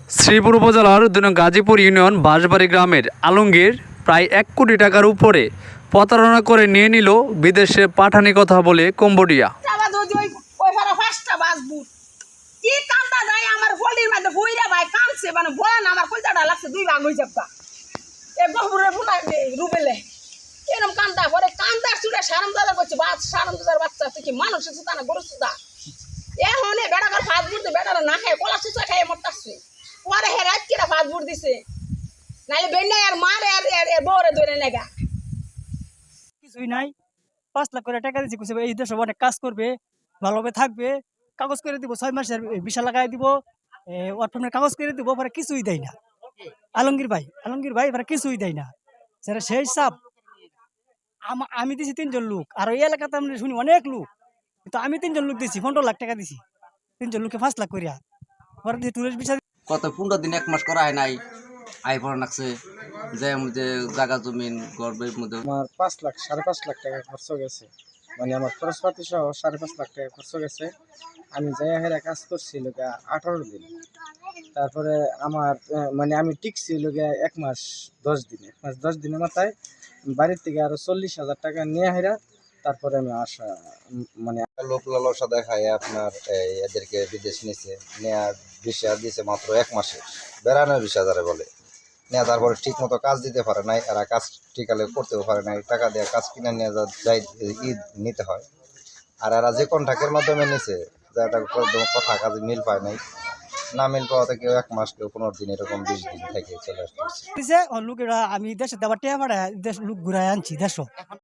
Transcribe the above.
শ্রীপুর উপজেলার গাজীপুর ইউনিয়ন বাঁশবাড়ি গ্রামের আলমগীর প্রায় 1 কোটি টাকার উপরে প্রতারণা করে নিয়ে নিল বিদেশে পাঠানি কথা বলে কম্বোডিয়া। পরে হে রাত কিরা ভাত বুট দিছে নাইলে বেন্না আর মারে আর বউরে ধরে নেগা কিছুই নাই। 5 লাখ করে টাকা দিয়েছি, কইছে এই দেশে অনেক কাজ করবে, ভালোভাবে থাকবে, কাগজ করে দিব, 6 মাসের ভিসা লাগাই দিব, ওয়ার্ক কাগজ করে দিব, পরে কিছুই দেয় না। আলমগীর ভাই পরে কিছুই দেয় না। সেটা সেই চাপ আমি দিছি 3 জন লোক, আর ওই এলাকাতে আমরা শুনি অনেক লোক, কিন্তু আমি 3 জন লোক দিছি 15 লাখ টাকা দিছি, 3 জন লোককে 5 লাখ করিয়া। পরে দিয়ে টুরিস্ট ভিসা কত 15 দিন 1 মাস করা হয় নাই, আই পড়া লাগছে যে জায়গা জমিন গর্বের মধ্যে আমার 5 লাখ 5.5 লাখ টাকা খরচ গেছে, মানে আমার খরচপাতি সহ 5.5 লাখ টাকা খরচ গেছে। আমি যাই হেরা কাজ করছি লোকা 18 দিন, তারপরে আমার মানে আমি টিকছি লোকা 1 মাস 10 দিন, 1 মাস 10 দিনের মাথায় বাড়ির থেকে আরো 40,000 টাকা নিয়ে হেরা তারপরে আমি আসা মানে লোক লালসা দেখায় আপনার এদেরকে বিদেশ নিছে, নেয়ার ভিসা দিয়েছে মাত্র 1 মাসে, বেড়ানোর ভিসা যারা বলে নেয়া, তারপরে ঠিক মতো কাজ দিতে পারে নাই, এরা কাজ ঠিকালে করতেও পারে নাই, টাকা দিয়ে কাজ কিনে নিয়ে যাই নিতে হয়। আর এরা যে কন্ট্রাক্টের মাধ্যমে নিছে যাটা কথা কাজে মিল পায় নাই, না মিল পাওয়াতে কেউ 1 মাস, কেউ 15 দিন, এরকম 20 দিন থেকে চলে আসতেছে। লোকেরা আমি দেশে দেবার টেয়া পাঠায় দেশ লোক ঘুরাই আনছি দেশ।